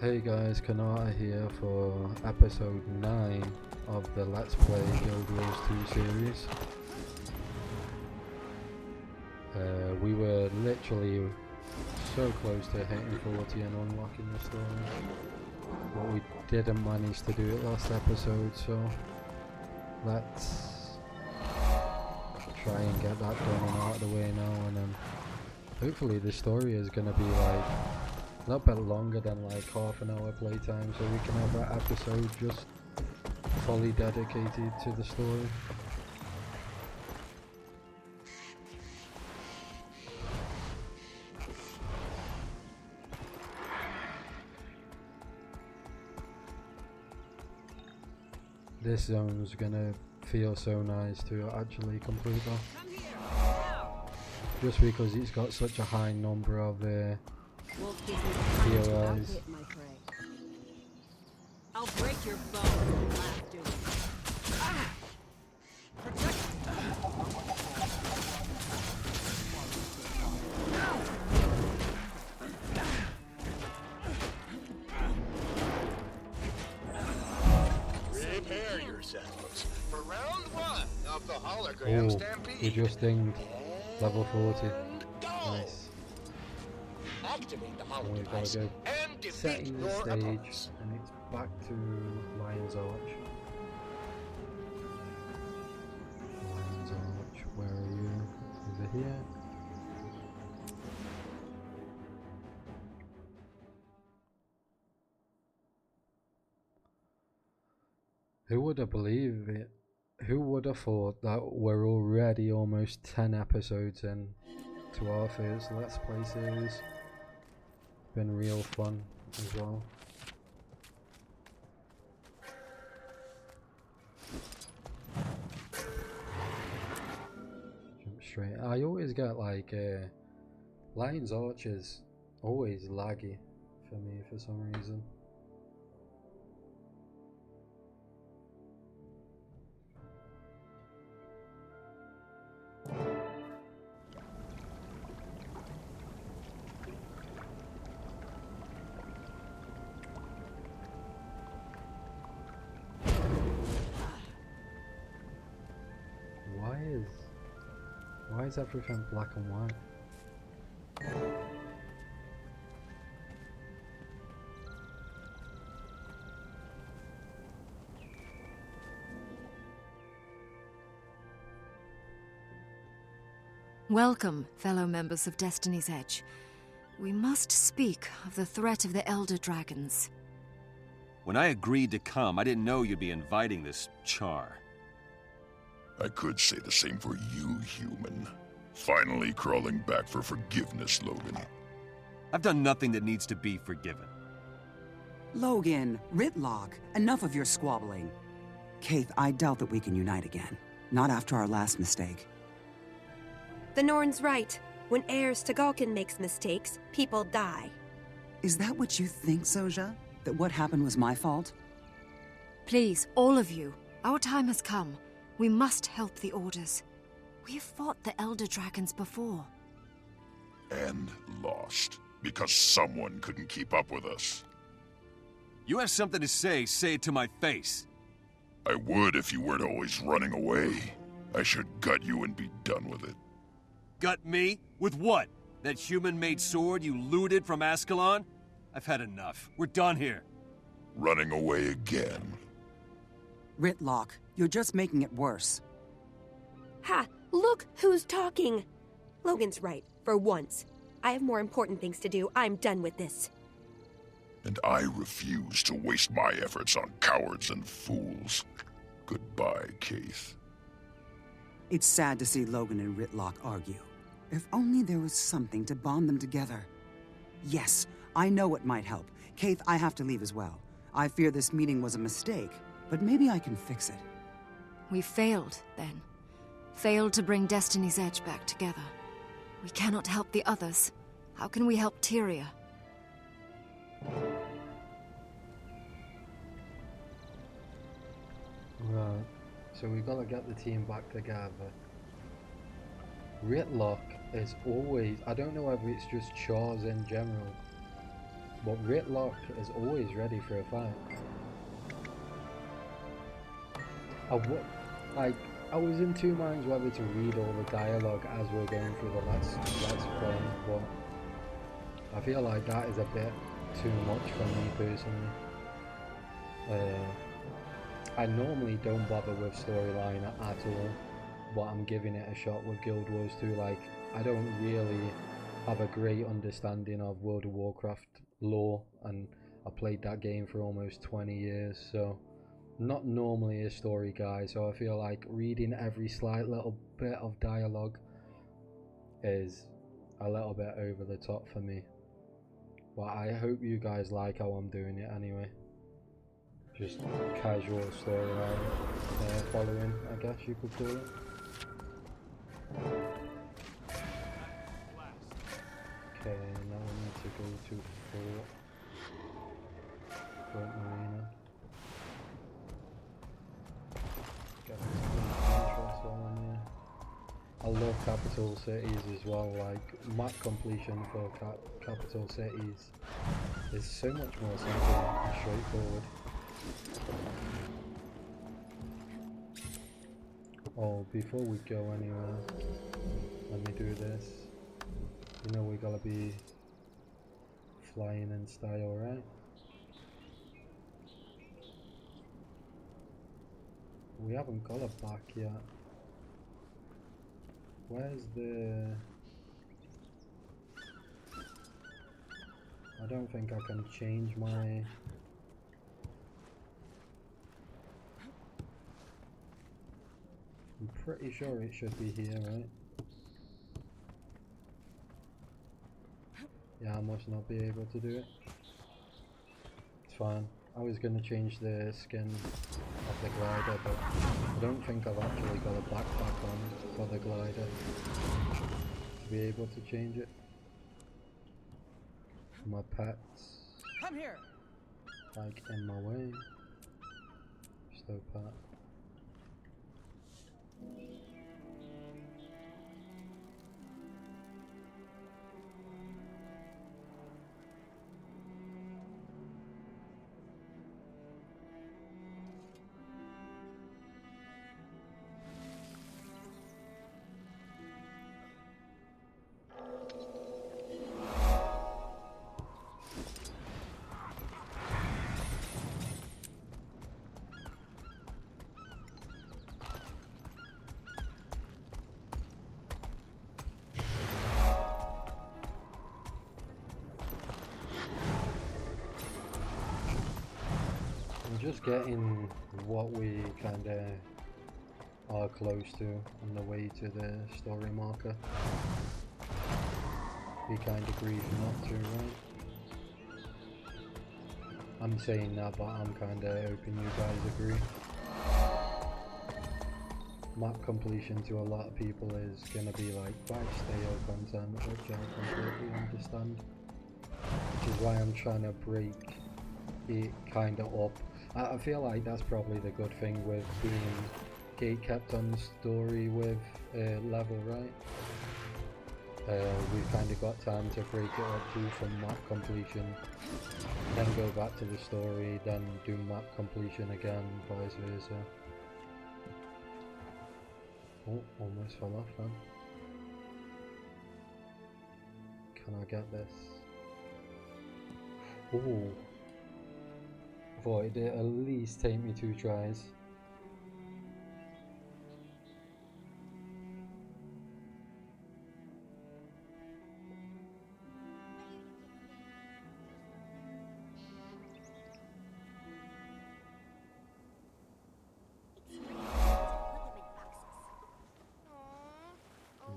Hey guys, Kanata here for episode 9 of the Let's Play Guild Wars 2 series. We were literally so close to hitting 40 and unlocking the story, but we didn't manage to do it last episode, so let's try and get that done and out of the way now, and then hopefully the story is going to be like a little bit longer than like half an hour playtime, so we can have that episode just fully dedicated to the story. This zone's gonna feel so nice to actually complete that. Just because it's got such a high number of POIs. I'll break your bones and laugh to it. Protect. Prepare yourselves for round 1 of the hologram stampede. We just dinged level 40. Nice. Activate the And we've got to go and defeat setting the your stage, opponents. and it's back to Lion's Arch. Lion's Arch, where are you? Over here. Who would have believed it? Who would have thought that we're already almost 10 episodes in to our first Let's Play series? Been real fun as well. Jump straight. I always get like Lion's Arch is always laggy for me for some reason. Why is everything black and white? Welcome, fellow members of Destiny's Edge. We must speak of the threat of the Elder Dragons. When I agreed to come, I didn't know you'd be inviting this char. I could say the same for you, human. Finally crawling back for forgiveness, Logan. I've done nothing that needs to be forgiven. Logan, Ritlock, enough of your squabbling. Kaith, I doubt that we can unite again. Not after our last mistake. The Norn's right. When heirs to Galkin makes mistakes, people die. Is that what you think, Soja? That what happened was my fault? Please, all of you, our time has come. We must help the Orders. We have fought the Elder Dragons before. And lost. Because someone couldn't keep up with us. You have something to say it to my face. I would if you weren't always running away. I should gut you and be done with it. Gut me? With what? That human-made sword you looted from Ascalon? I've had enough. We're done here. Running away again. Ritlock, you're just making it worse. Ha! Look who's talking! Logan's right, for once. I have more important things to do. I'm done with this. And I refuse to waste my efforts on cowards and fools. Goodbye, Kaith. It's sad to see Logan and Ritlock argue. If only there was something to bond them together. Yes, I know what might help. Kaith, I have to leave as well. I fear this meeting was a mistake, but maybe I can fix it. We failed, then. Failed to bring Destiny's Edge back together. We cannot help the others. How can we help Tyria? Right, so we gotta get the team back together. Ritlock is always, I don't know whether it's just chores in general, But Ritlock is always ready for a fight. I was in two minds whether to read all the dialogue as we're going through the let's play, but I feel like that is a bit too much for me personally. I normally don't bother with storyline at all, but I'm giving it a shot with Guild Wars 2. Like, I don't really have a great understanding of World of Warcraft lore, and I played that game for almost 20 years, so not normally a story guy, so I feel like reading every slight little bit of dialogue is a little bit over the top for me. But I hope you guys like how I'm doing it anyway. Just casual storyline following, I guess you could call it. Okay, now we need to go to Fort Marina. Get some interest while I'm here. I love capital cities as well. Like, map completion for capital cities is so much more simple and straightforward. Oh, before we go anywhere, let me do this. You know we gotta be flying in style, right? We haven't got a back yet. Where's the... I don't think I can change my... I'm pretty sure it should be here, right? Yeah, I must not be able to do it. It's fine. I was going to change the skin of the glider, but I don't think I've actually got a backpack on for the glider to be able to change it. My pets. Come here. Like in my way. Slow pat. Just getting what we kind of are close to on the way to the story marker. Be kind of grieved not to, right? I'm saying that, but I'm kind of hoping you guys agree. Map completion to a lot of people is gonna be like quite stale content, which I completely understand. Which is why I'm trying to break it kind of up. I feel like that's probably the good thing with being gate kept on story with level, right? We've kind of got time to break it up, do some map completion, then go back to the story, then do map completion again, vice versa. Oh, almost fell off then. Can I get this? Ooh. Thought it'd at least take me 2 tries.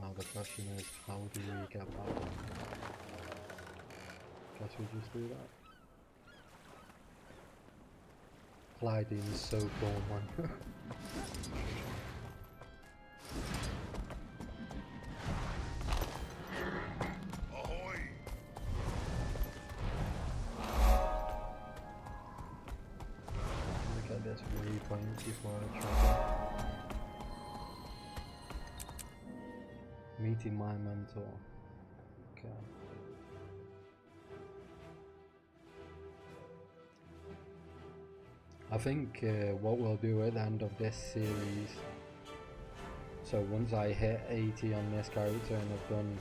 Now the question is, how do we get back? Guess we just do that. Gliding is so cool, man. Ahoy! Look at this waypoint before I travel. Meeting my mentor. Okay. I think what we'll do at the end of this series, so once I hit 80 on this character and I've done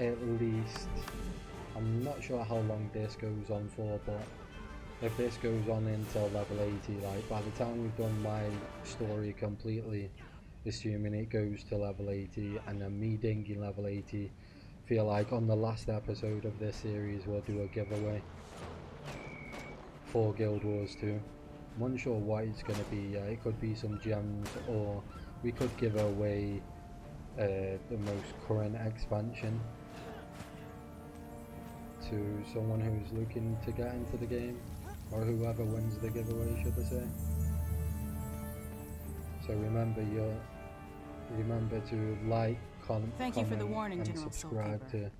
at least, I'm not sure how long this goes on for, but if this goes on until level 80, like by the time we've done my story completely, assuming it goes to level 80 and then me dinging level 80, feel like on the last episode of this series we'll do a giveaway for Guild Wars 2. I'm unsure what it's going to be. It could be some gems, or we could give away the most current expansion to someone who's looking to get into the game, or whoever wins the giveaway, should I say. So remember to like, Thank you for the warning, and General subscribe Soulkeeper. to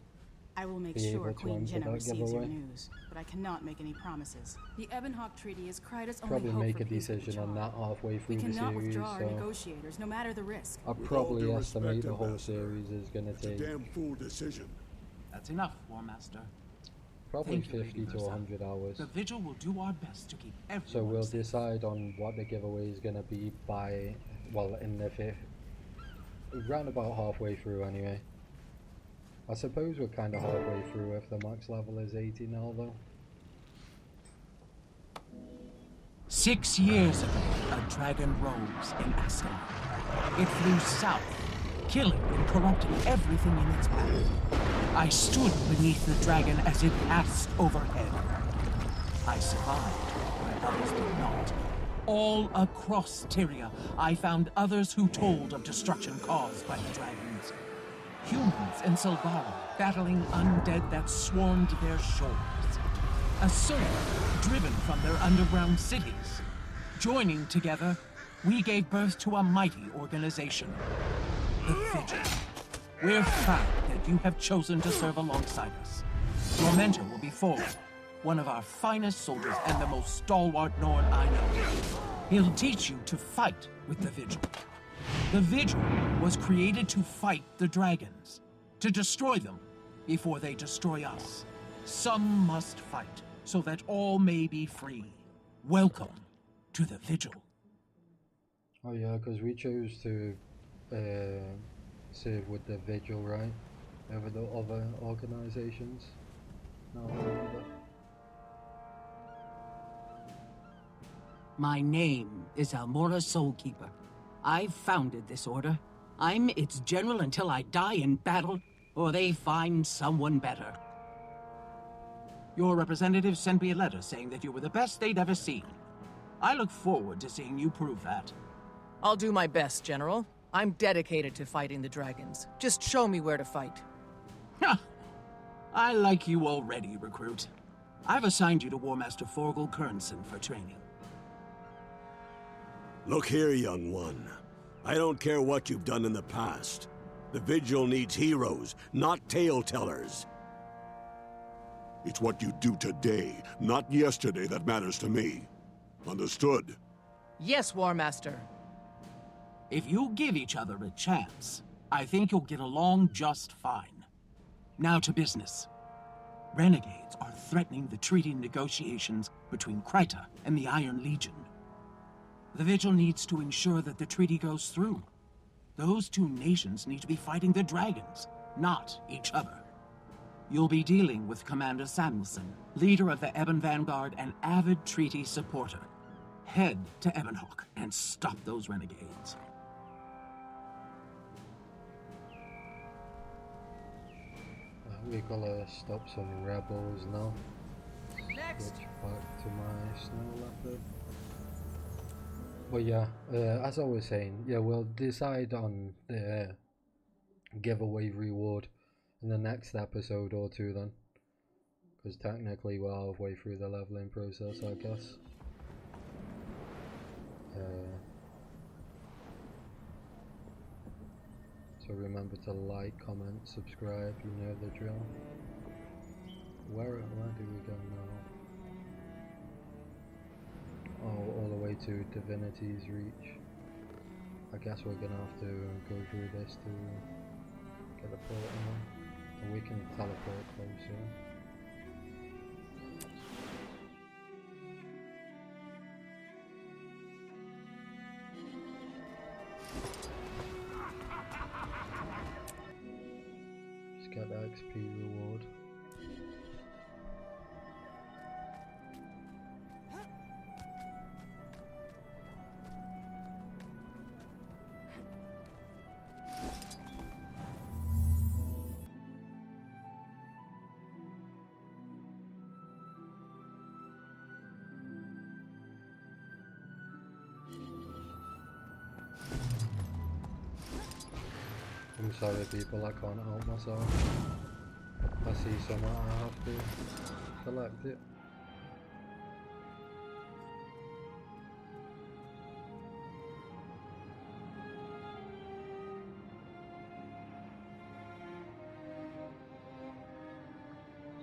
I will make be sure able to Queen enter Jenna that receives your giveaway. news, but I cannot make any promises. The Ebonhawk Treaty is Kryta's only Probably hope make for a peace with the decision on Charm. that halfway through We the cannot series, withdraw our so negotiators, no matter the risk. I'll With all probably due estimate respect, the whole Ambassador, series is going to It's a take damn fool decision. That's enough, War Master. probably Thank you, 50 Lady to Ursa. 100 hours. The Vigil will do our best to keep everyone So we'll safe. decide on what the giveaway is going to be by, well, in the round about halfway through anyway. I suppose we're kind of halfway through if the max level is 80 now though. 6 years ago, a dragon rose in Ascalon. It flew south, killing and corrupting everything in its path. I stood beneath the dragon as it passed overhead. I survived, where others did not. All across Tyria, I found others who told of destruction caused by the dragons. Humans in Silvara battling undead that swarmed their shores. Asura driven from their underground cities. Joining together, we gave birth to a mighty organization, the Vigil. We're proud that you have chosen to serve alongside us. Your mentor will be Forward, one of our finest soldiers and the most stalwart Norn I know. He'll teach you to fight with the Vigil. The Vigil was created to fight the dragons, to destroy them before they destroy us. Some must fight so that all may be free. Welcome to the Vigil. Oh yeah, because we chose to serve with the Vigil, right? Over the other organizations. No, I remember. My name is Almora Soulkeeper. I founded this order. I'm its general until I die in battle, or they find someone better. Your representative sent me a letter saying that you were the best they'd ever seen. I look forward to seeing you prove that. I'll do my best, General. I'm dedicated to fighting the dragons. Just show me where to fight. I like you already, recruit. I've assigned you to War Master Forgel Kernson for training. Look here, young one. I don't care what you've done in the past. The Vigil needs heroes, not tale-tellers. It's what you do today, not yesterday, that matters to me. Understood? Yes, War Master. If you give each other a chance, I think you'll get along just fine. Now to business. Renegades are threatening the treaty negotiations between Kryta and the Iron Legion. The Vigil needs to ensure that the treaty goes through. Those two nations need to be fighting the dragons, not each other. You'll be dealing with Commander Samuelson, leader of the Ebon Vanguard and avid treaty supporter. Head to Ebonhawk and stop those renegades. We gotta stop some rebels now. Next. Switch back to my snow leopard. But yeah, as I was saying, yeah, we'll decide on the giveaway reward in the next episode or two then. Because technically we're halfway through the leveling process, I guess. So remember to like, comment, subscribe, you know the drill. Where do we go now? Oh, all the way to Divinity's Reach. I guess we're gonna have to go through this to get the portal on. And we can teleport closer. I'm sorry people, I can't help myself. I see something, I have to collect it.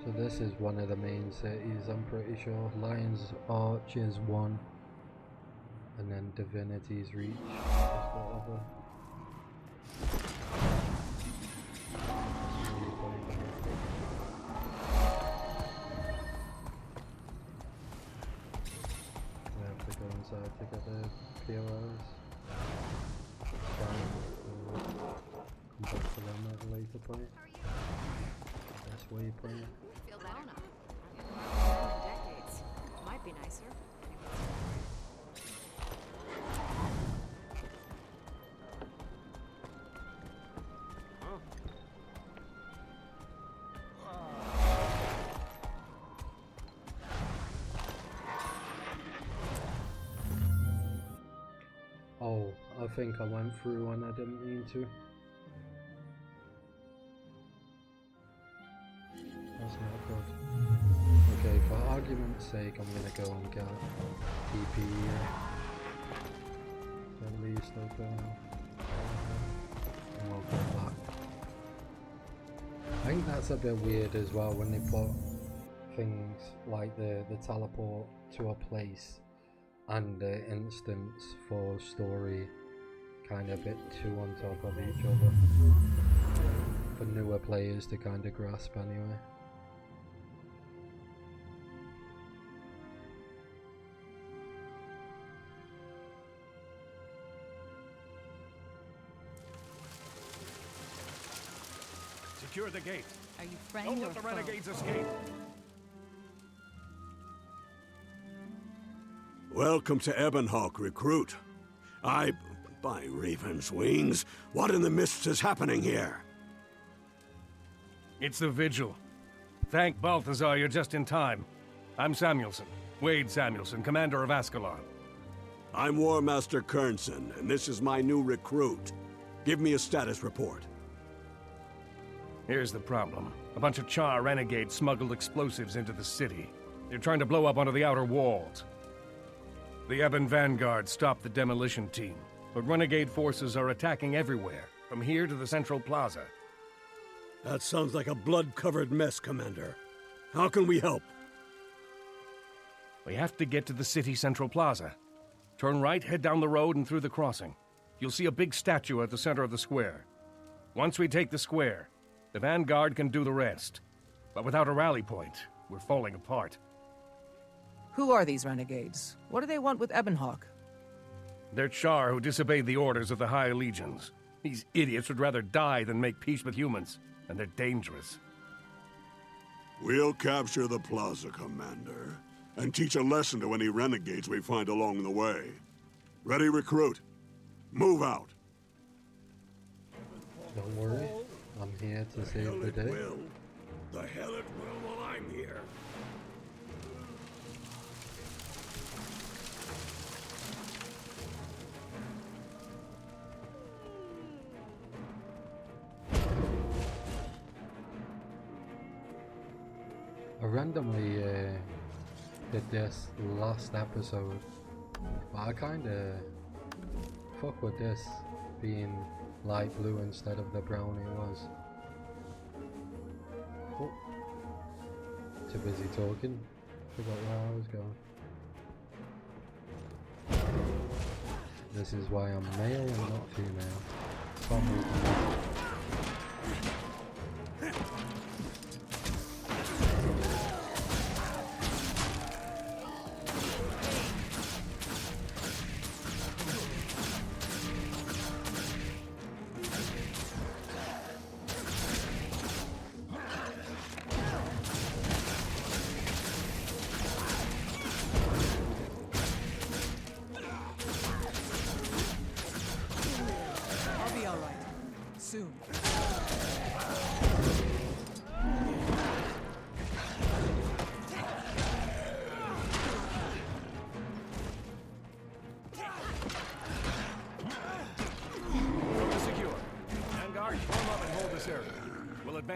So this is one of the main cities, I'm pretty sure. Lion's Arch is one. And then Divinity's Reach is the other. We have to go inside to get the POIs. Come back to them at a later point. That's waypoint. Feel better now. Decades. Might be nicer. Oh, I think I went through one I didn't mean to. That's not good. Okay, for argument's sake, I'm gonna go and get PPE. At least, okay. And we'll go back. I think that's a bit weird as well when they put things like the teleport to a place and the instance for story kind of a bit too on top of each other for newer players to kind of grasp anyway. Secure the gate. Are you friend Don't or let the foe? renegades escape. Welcome to Ebonhawk, recruit. By Raven's wings, what in the mists is happening here? It's the Vigil. Thank Balthazar, you're just in time. I'm Samuelson, Wade Samuelson, commander of Ascalon. I'm War Master Kernson, and this is my new recruit. Give me a status report. Here's the problem. A bunch of Char renegades smuggled explosives into the city. They're trying to blow up one of the outer walls. The Ebon Vanguard stopped the demolition team, but renegade forces are attacking everywhere, from here to the Central Plaza. That sounds like a blood-covered mess, Commander. How can we help? We have to get to the city Central Plaza. Turn right, head down the road and through the crossing. You'll see a big statue at the center of the square. Once we take the square, the Vanguard can do the rest. But without a rally point, we're falling apart. Who are these renegades? What do they want with Ebonhawk? They're Char who disobeyed the orders of the High Legions. These idiots would rather die than make peace with humans, and they're dangerous. We'll capture the plaza, Commander, and teach a lesson to any renegades we find along the way. Ready, recruit? Move out. Don't worry, I'm here to save the day. The hell it will while I'm here. I randomly did this last episode, but I kinda fuck with this being light blue instead of the brown it was. Oh. Too busy talking, forgot where I was going. This is why I'm male and not female. Can't move my legs. I'll be all right. Soon.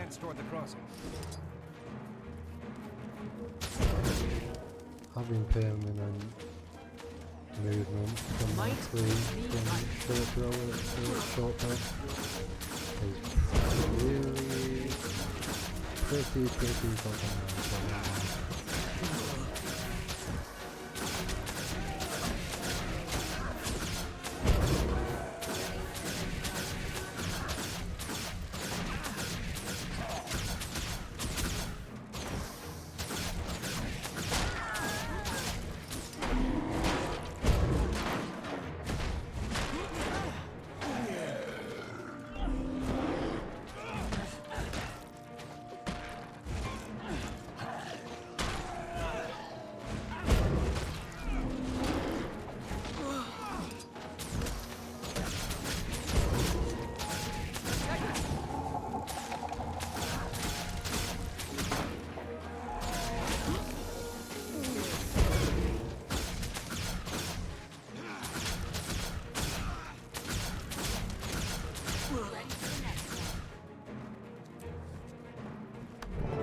advance toward the crossing. Having permanent movement from my tree from short throw to short pass is really pretty fucking nice.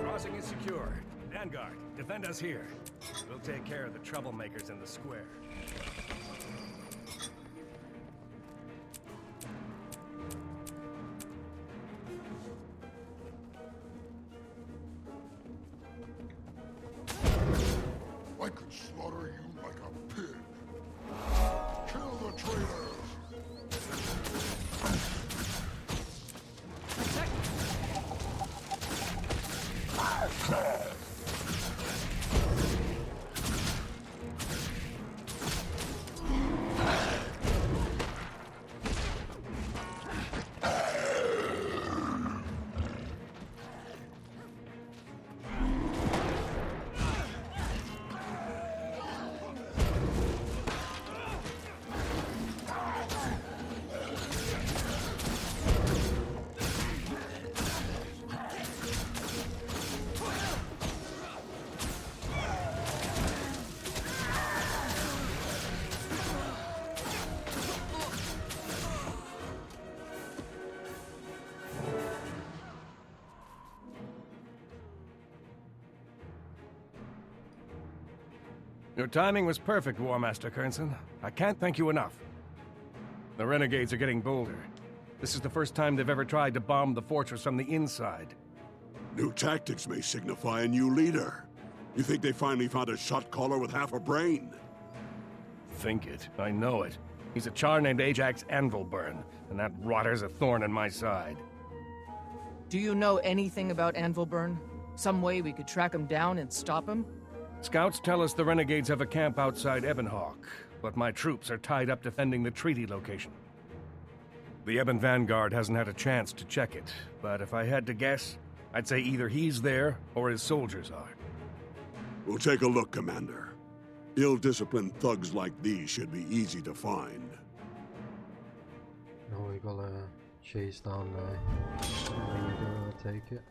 Crossing is secure. Vanguard, defend us here. We'll take care of the troublemakers in the square. I could slaughter you like a pig. Kill the traitors! Your timing was perfect, War Master Kernson. I can't thank you enough. The renegades are getting bolder. This is the first time they've ever tried to bomb the fortress from the inside. New tactics may signify a new leader. You think they finally found a shot caller with half a brain? Think it. I know it. He's a char named Ajax Anvilburn, and that rotter's a thorn in my side. Do you know anything about Anvilburn? Some way we could track him down and stop him? Scouts tell us the renegades have a camp outside Ebonhawk, but my troops are tied up defending the treaty location. The Ebon Vanguard hasn't had a chance to check it, but if I had to guess, I'd say either he's there or his soldiers are. We'll take a look, Commander. Ill-disciplined thugs like these should be easy to find. Now we gotta chase down the leader, I take it.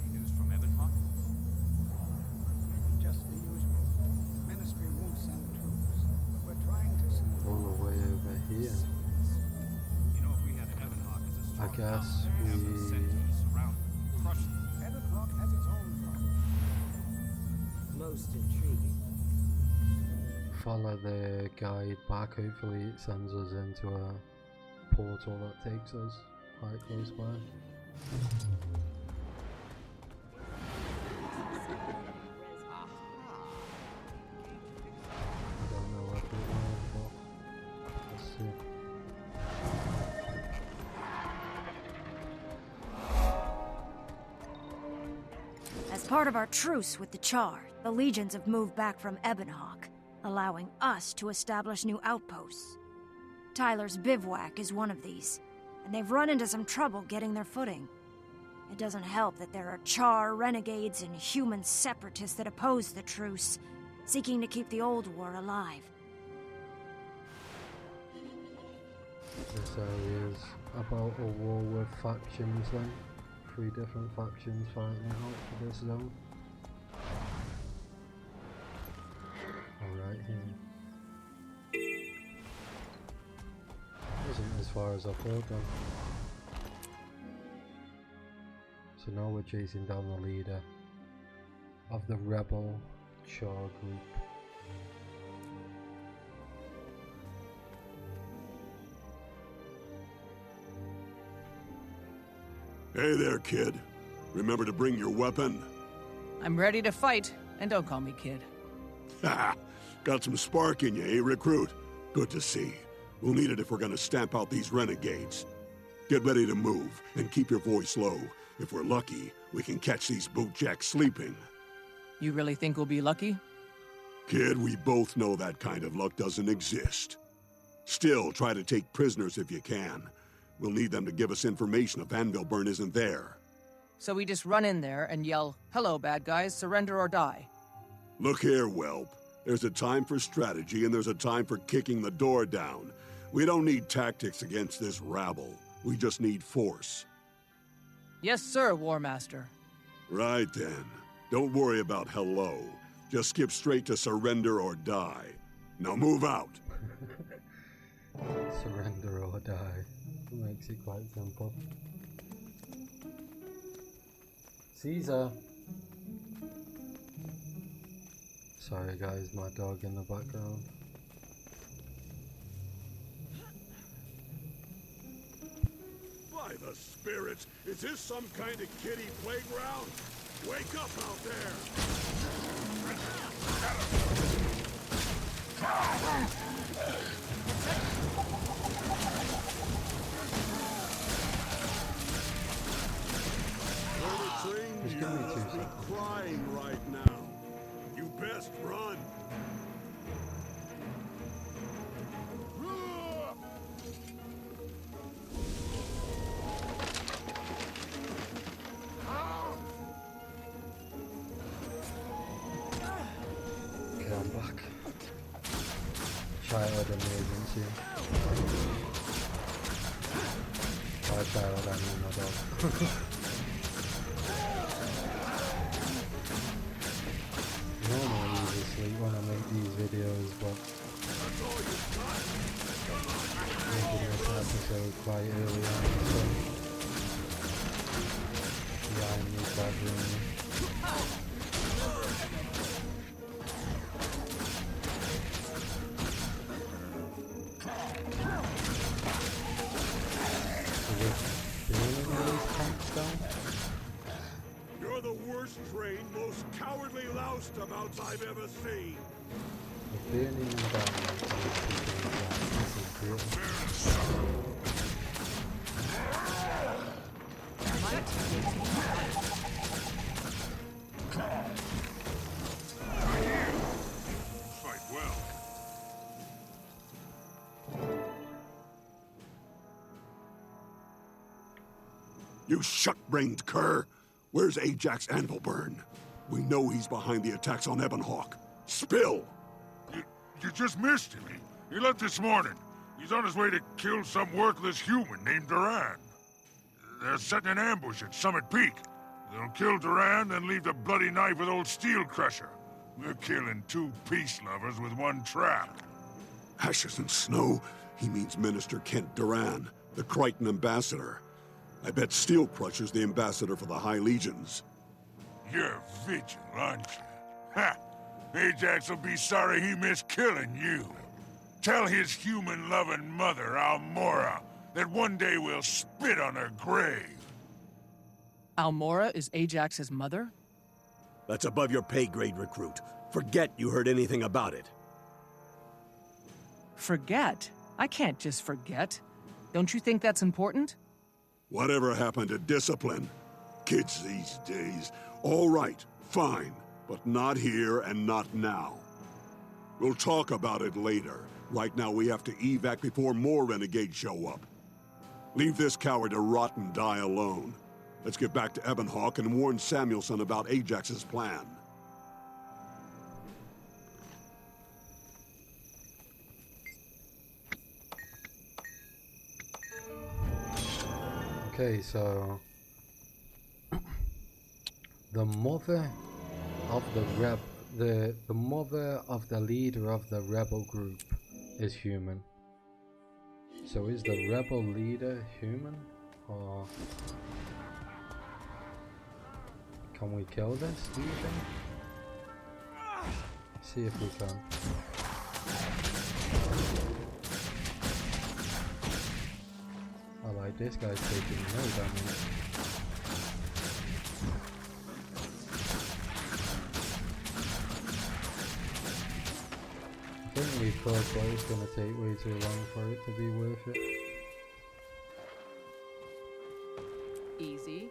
News from Ebonhawk? Just the usual. Ministry won't send troops, but we're trying to send All the way over here. You know, if we had Ebonhawk as a I strong guess town, have them we sent to surround them, crush them. Ebonhawk has its own problems. Most intriguing. follow the guide back. Hopefully it sends us into a portal that takes us quite close by. I don't know what it was, but let's see. As part of our truce with the Char, the legions have moved back from Ebonhawk, allowing us to establish new outposts. Tyler's bivouac is one of these, and they've run into some trouble getting their footing. It doesn't help that there are Char renegades and human separatists that oppose the truce, seeking to keep the old war alive. This area is about a war with factions then. 3 different factions fighting it out for this zone. Alright, here. Wasn't as far as I thought then. So now we're chasing down the leader of the rebel Char group. Hey there, kid. Remember to bring your weapon? I'm ready to fight, and don't call me kid. Haha, got some spark in you, eh, recruit? Good to see. We'll need it if we're gonna stamp out these renegades. Get ready to move, and keep your voice low. If we're lucky, we can catch these bootjacks sleeping. You really think we'll be lucky? Kid, we both know that kind of luck doesn't exist. Still, try to take prisoners if you can. We'll need them to give us information if Anvilburn isn't there. So we just run in there and yell, "Hello, bad guys, surrender or die." Look here, whelp. There's a time for strategy and there's a time for kicking the door down. We don't need tactics against this rabble. We just need force. Yes, sir, War Master. Right then. Don't worry about hello. Just skip straight to surrender or die. Now move out. Surrender or die. Makes it quite simple. Caesar! Sorry guys, my dog in the background. By the spirits, is this some kind of kiddie playground? Wake up out there! Just give me 2 seconds. Crying right now. You best run. Okay, I'm back. Child emergency. By child, I mean my dog. Normally he's asleep when I make these videos, but making this episode quite early on, so yeah, I need that room. You're the worst trained, most cowardly loustabouts I've ever seen. The burning and dying this is brutal. Fight well. You shuck-brained cur! Where's Ajax Anvilburn? We know he's behind the attacks on Ebonhawk. Spill! You just missed him. He left this morning. He's on his way to kill some worthless human named Duran. They're setting an ambush at Summit Peak. They'll kill Duran, then leave the bloody knife with old Steel Crusher. We're killing 2 peace lovers with 1 trap. Ashes and snow? He means Minister Kent Duran, the Crichton ambassador. I bet Steel Crusher's the ambassador for the High Legions. You're vigil, aren't you? Ha! Ajax will be sorry he missed killing you. Tell his human-loving mother, Almora, that one day we'll spit on her grave. Almora is Ajax's mother? That's above your pay grade, recruit. Forget you heard anything about it. Forget? I can't just forget. Don't you think that's important? Whatever happened to discipline? Kids these days. All right, Fine, but not here and not now. We'll talk about it later. Right now we have to evac before more renegades show up. Leave this coward to rot and die alone. Let's get back to Ebonhawk and warn Samuelson about Ajax's plan. Okay, so the mother of the mother of the leader of the rebel group is human. So is the rebel leader human, or can we kill this? Do you think? See if we can. I like this guy's taking no damage. I think we could, but it's gonna take way too long for it to be worth it. Easy.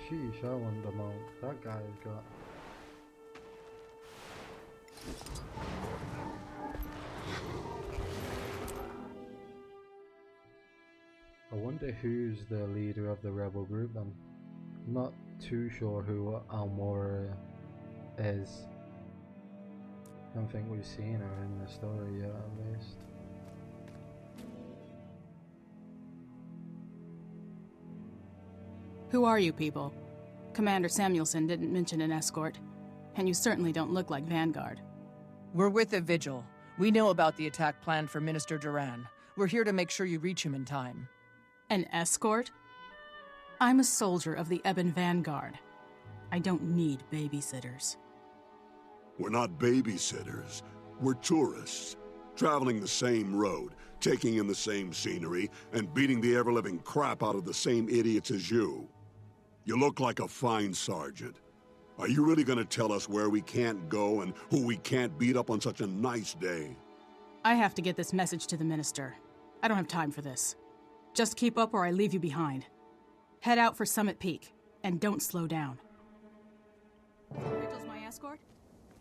Sheesh, I want the mount. That guy's got. I wonder who's the leader of the rebel group. I'm not too sure who Almora is. I don't think we've seen her in the story yet, at least. Who are you people? Commander Samuelson didn't mention an escort, and you certainly don't look like Vanguard. We're with the Vigil. We know about the attack planned for Minister Duran. We're here to make sure you reach him in time. An escort? I'm a soldier of the Ebon Vanguard. I don't need babysitters. We're not babysitters. We're tourists, traveling the same road, taking in the same scenery, and beating the ever-living crap out of the same idiots as you. You look like a fine sergeant. Are you really gonna tell us where we can't go and who we can't beat up on such a nice day? I have to get this message to the Minister. I don't have time for this. Just keep up or I leave you behind. Head out for Summit Peak, and don't slow down. Vigil's my escort?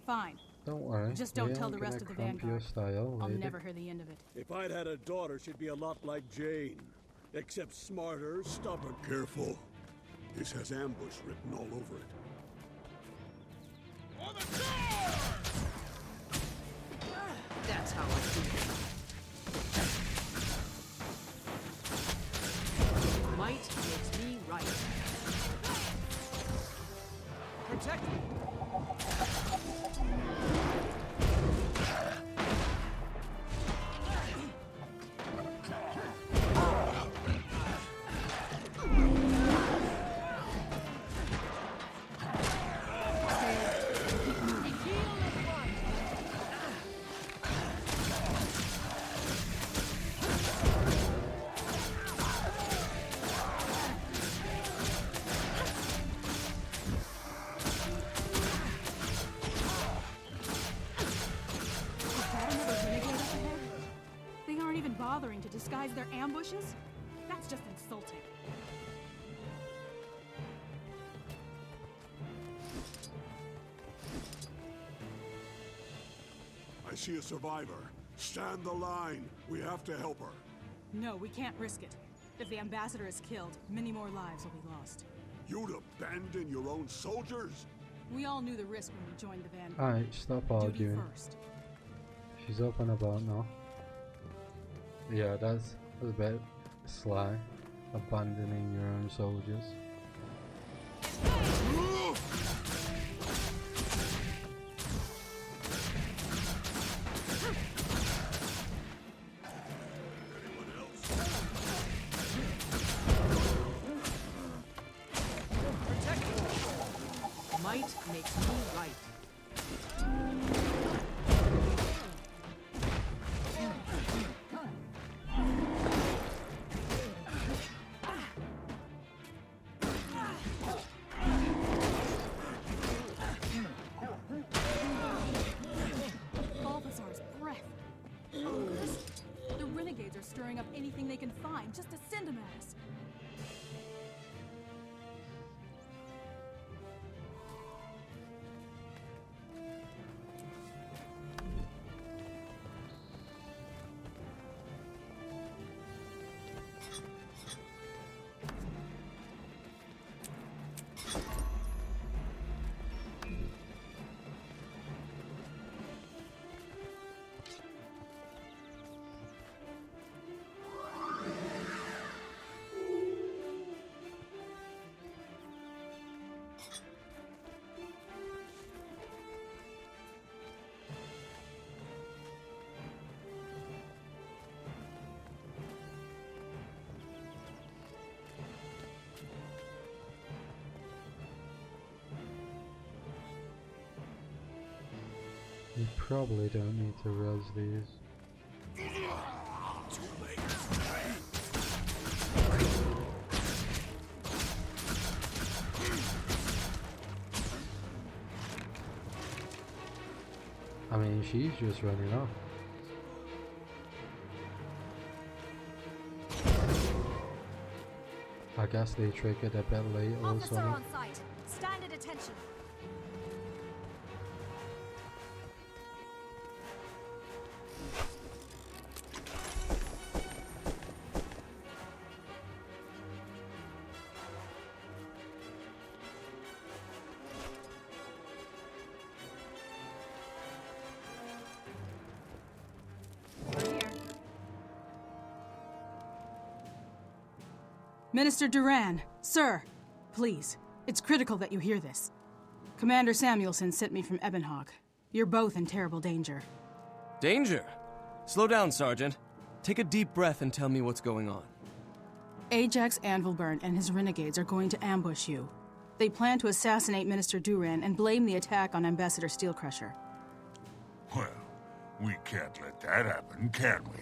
Fine. Don't worry. Just don't tell the rest of the Vanguard. Style, I'll never hear the end of it. If I'd had a daughter, she'd be a lot like Jane. Except smarter, stubborn. Careful. This has ambush written all over it. On the door! That's how I do it. Might makes me right. Protect me! Bothering to disguise their ambushes? That's just insulting. I see a survivor. Stand the line. We have to help her. No, we can't risk it. If the ambassador is killed, many more lives will be lost. You'd abandon your own soldiers? We all knew the risk when we joined the Vanguard. Alright, stop arguing. Duty first. She's up and about now. Yeah, that's a bit sly. Abandoning your own soldiers. Protect me. Might makes me right. Stirring up anything they can find just to send them at us. We probably don't need to res these. I mean, she's just running off. I guess they triggered a bit late or Officer something. on site. Stand at attention. Minister Duran, sir, please, it's critical that you hear this. Commander Samuelson sent me from Ebonhawk. You're both in terrible danger. Danger? Slow down, Sergeant. Take a deep breath and tell me what's going on. Ajax Anvilburn and his renegades are going to ambush you. They plan to assassinate Minister Duran and blame the attack on Ambassador Steelcrusher. Well, we can't let that happen, can we?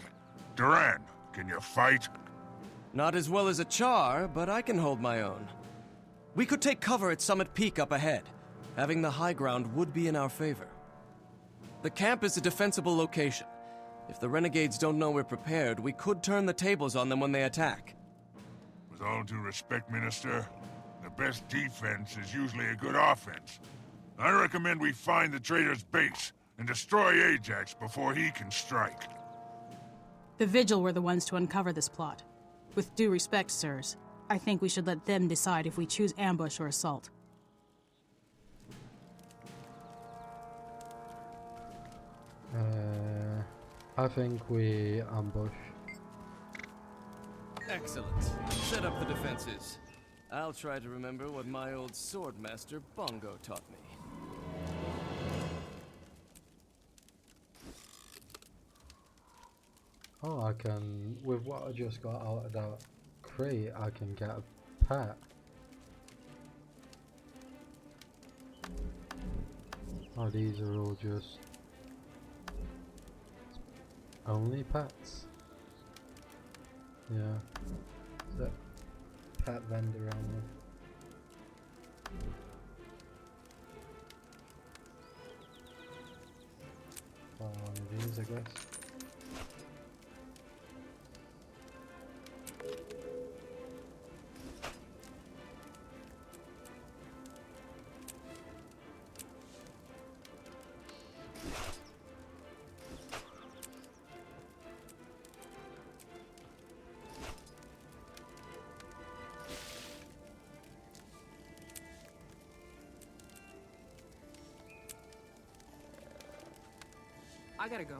Duran, can you fight? Not as well as a Char, but I can hold my own. We could take cover at Summit Peak up ahead. Having the high ground would be in our favor. The camp is a defensible location. If the renegades don't know we're prepared, we could turn the tables on them when they attack. With all due respect, Minister, the best defense is usually a good offense. I recommend we find the traitor's base and destroy Ajax before he can strike. The Vigil were the ones to uncover this plot. With due respect, sirs, I think we should let them decide if we choose ambush or assault. I think we ambush. Excellent. Set up the defenses. I'll try to remember what my old swordmaster Bongo taught me. Oh, I can, with what I just got out of that crate, I can get a pet. Oh, these are all just only pets. Yeah. Is that pet vendor only? Oh, one of these, I guess. I gotta go.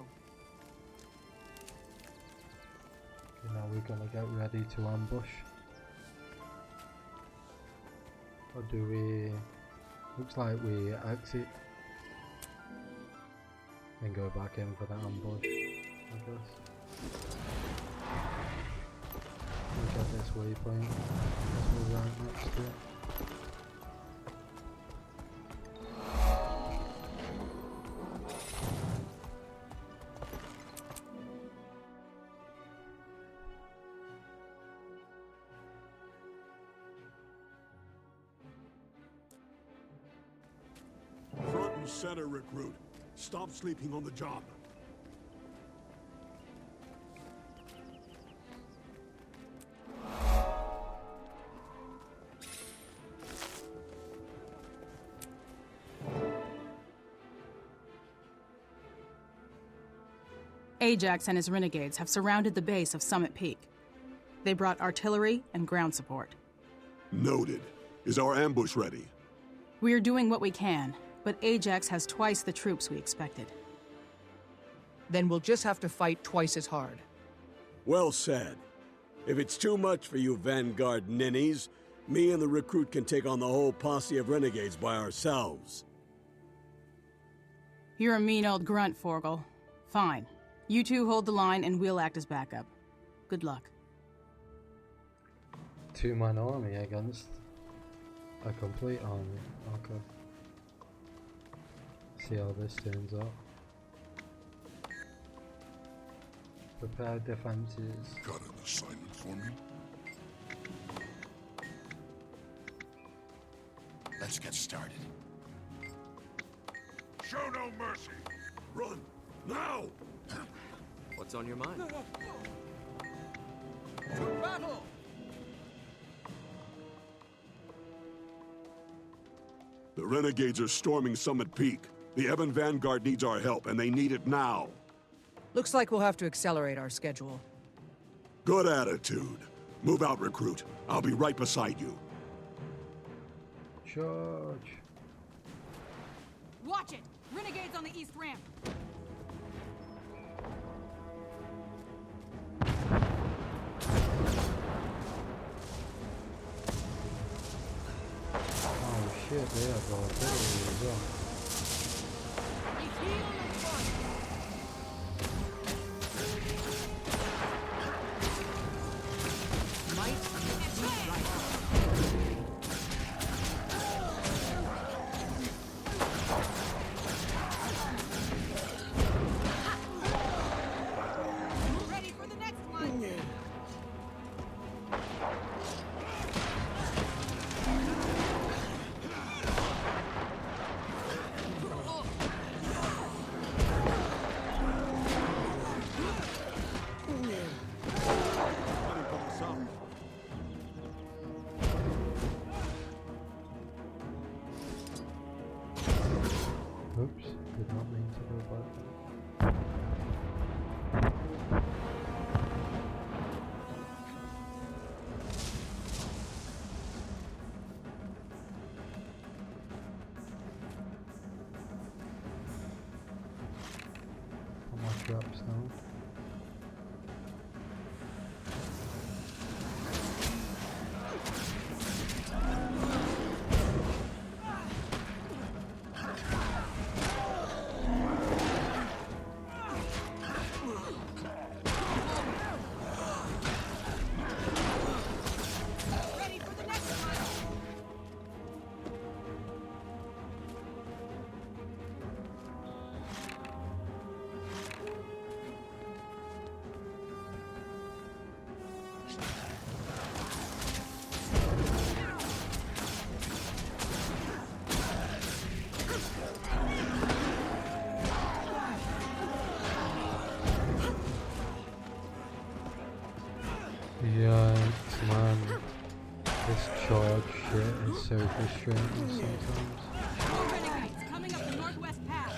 Okay, now we're gonna get ready to ambush. Or do we... Looks like we exit and go back in for the ambush, I guess. Look at this waypoint. Guess we're right next to it. Front and center, recruit. Stop sleeping on the job. Ajax and his renegades have surrounded the base of Summit Peak. They brought artillery and ground support. Noted. Is our ambush ready? We are doing what we can, but Ajax has twice the troops we expected. Then we'll just have to fight twice as hard. Well said. If it's too much for you Vanguard ninnies, me and the recruit can take on the whole posse of renegades by ourselves. You're a mean old grunt, Forgel. Fine. You two hold the line and we'll act as backup. Good luck. Two-man army against a complete army. Okay. See how this turns out. Prepare defenses. Got an assignment for me? Let's get started. Show no mercy! Run! Now! What's on your mind? To battle! The renegades are storming Summit Peak. The Ebon Vanguard needs our help, and they need it now. Looks like we'll have to accelerate our schedule. Good attitude. Move out, recruit. I'll be right beside you. Charge. Watch it! Renegades on the east ramp! Oh shit, they have artillery as well. Ready for the next one! Oops, did not mean to go back. Put my traps now. Ready for the next one! Yikes, man. This charge shit is so frustrating sometimes. More renegades coming up the northwest path!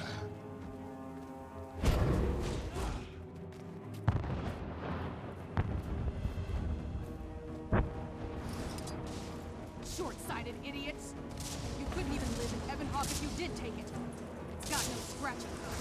Short-sighted idiots! You couldn't even live in Ebonhawk if you did take it. It's got no scratching power.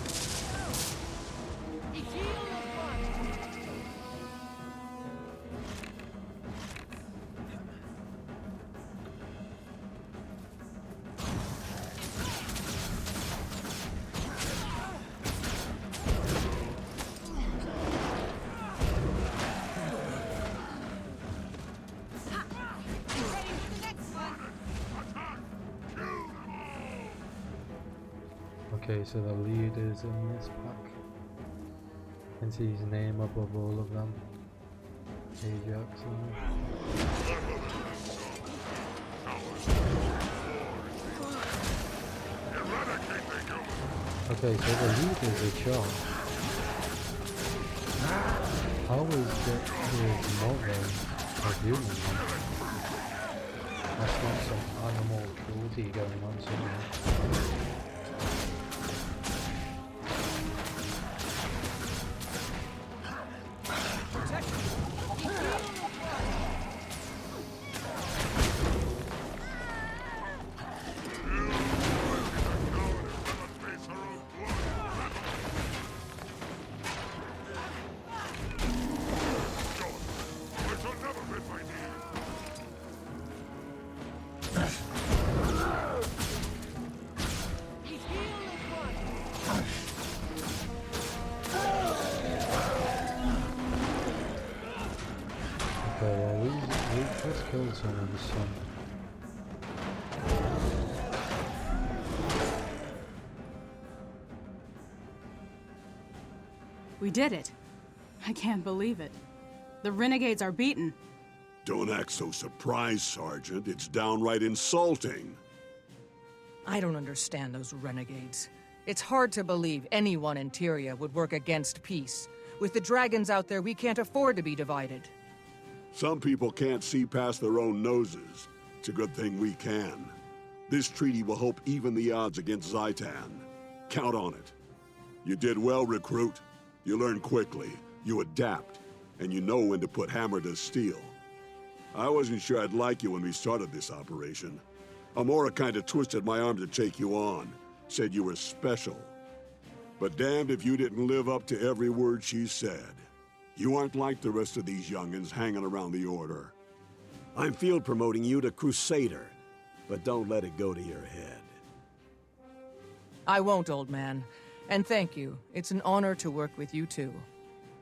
Okay, so the leader's in this pack. Can see his name above all of them. Ajax. Okay, so the leader's a charge. How is his mother a human? That's not some animal cruelty going on somewhere. Okay, well we just killed someone's son. We did it. I can't believe it. The renegades are beaten. Don't act so surprised, Sergeant. It's downright insulting. I don't understand those renegades. It's hard to believe anyone in Tyria would work against peace. With the dragons out there, we can't afford to be divided. Some people can't see past their own noses. It's a good thing we can. This treaty will help even the odds against Zaitan. Count on it. You did well, recruit. You learn quickly, you adapt, and you know when to put hammer to steel. I wasn't sure I'd like you when we started this operation. Amora kinda twisted my arm to take you on, said you were special. But damned if you didn't live up to every word she said. You aren't like the rest of these youngins hanging around the Order. I'm field promoting you to Crusader, but don't let it go to your head. I won't, old man. And thank you. It's an honor to work with you too.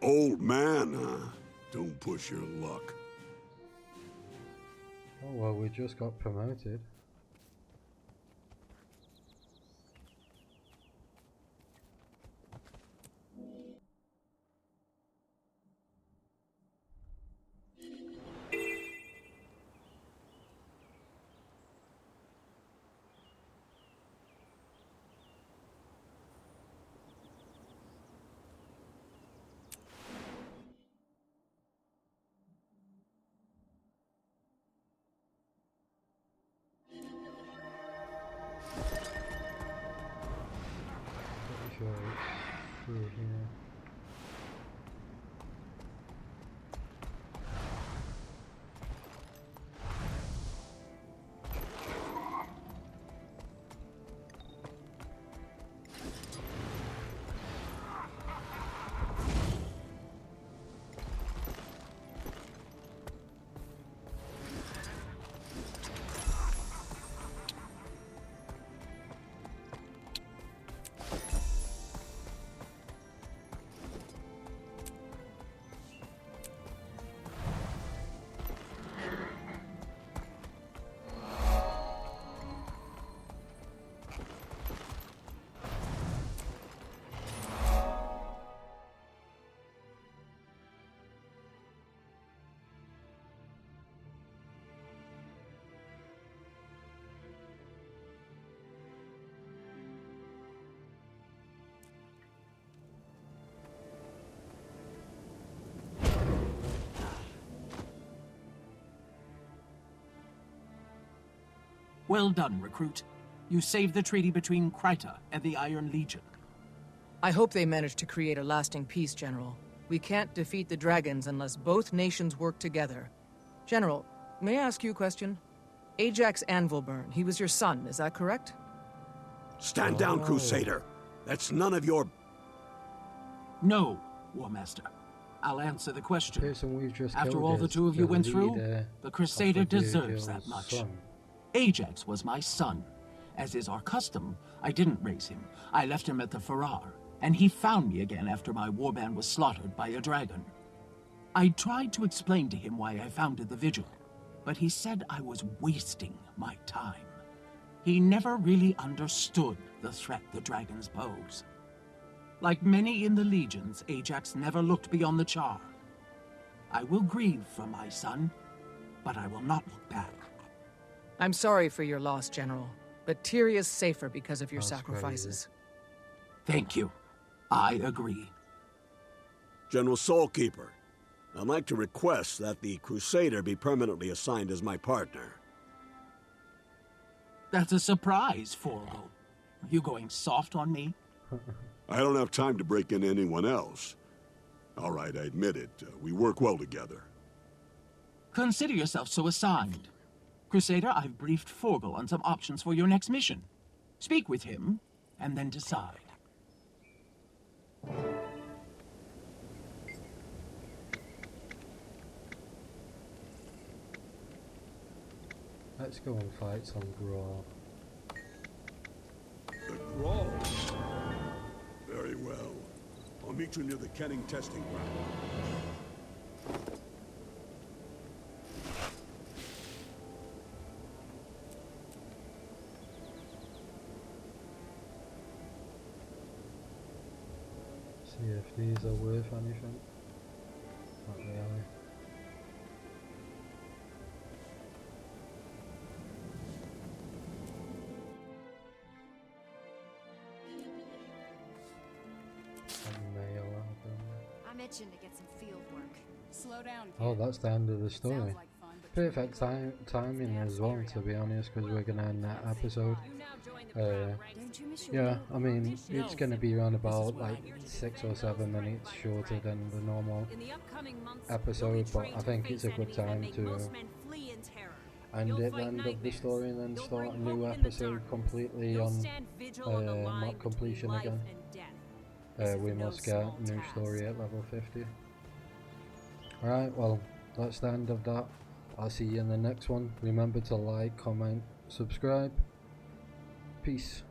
Old man, huh? Don't push your luck. Oh well, we just got promoted. Pretty sure it's through here. Well done, recruit. You saved the treaty between Kryta and the Iron Legion. I hope they manage to create a lasting peace, General. We can't defeat the dragons unless both nations work together. General, may I ask you a question? Ajax Anvilburn, he was your son, is that correct? Stand down, Crusader. That's none of your... No, War Master. I'll answer the question. Person we've just After killed all the is two of you went leader through, the Crusader of the deserves Virgil's that much. son. Ajax was my son. As is our custom, I didn't raise him. I left him at the Farrar, and he found me again after my warband was slaughtered by a dragon. I tried to explain to him why I founded the Vigil, but he said I was wasting my time. He never really understood the threat the dragons pose. Like many in the legions, Ajax never looked beyond the Char. I will grieve for my son, but I will not look back. I'm sorry for your loss, General, but Tyria's safer because of your That's sacrifices. Thank you. I agree. General Soulkeeper, I'd like to request that the Crusader be permanently assigned as my partner. That's a surprise, Forgo. Are you going soft on me? I don't have time to break in anyone else. All right, I admit it. We work well together. Consider yourself so assigned. Crusader, I've briefed Forgel on some options for your next mission. Speak with him, and then decide. Let's go and fight some Graw. The Graw? Very well. I'll meet you near the Kenning testing ground. See if these are worth anything. Not really. I'm itching to get some field work. Slow down. Oh, that's the end of the story. Perfect timing as well, to be honest, because we're gonna end that episode. Yeah, I mean, it's gonna be around about like 6 or 7 minutes shorter than the normal episode, but I think it's a good time to end it, the end of the story, and then start a new episode completely on map completion again. We must get new story at level 50. Alright, well, that's the end of that. I'll see you in the next one. Remember to like, comment, subscribe. Peace.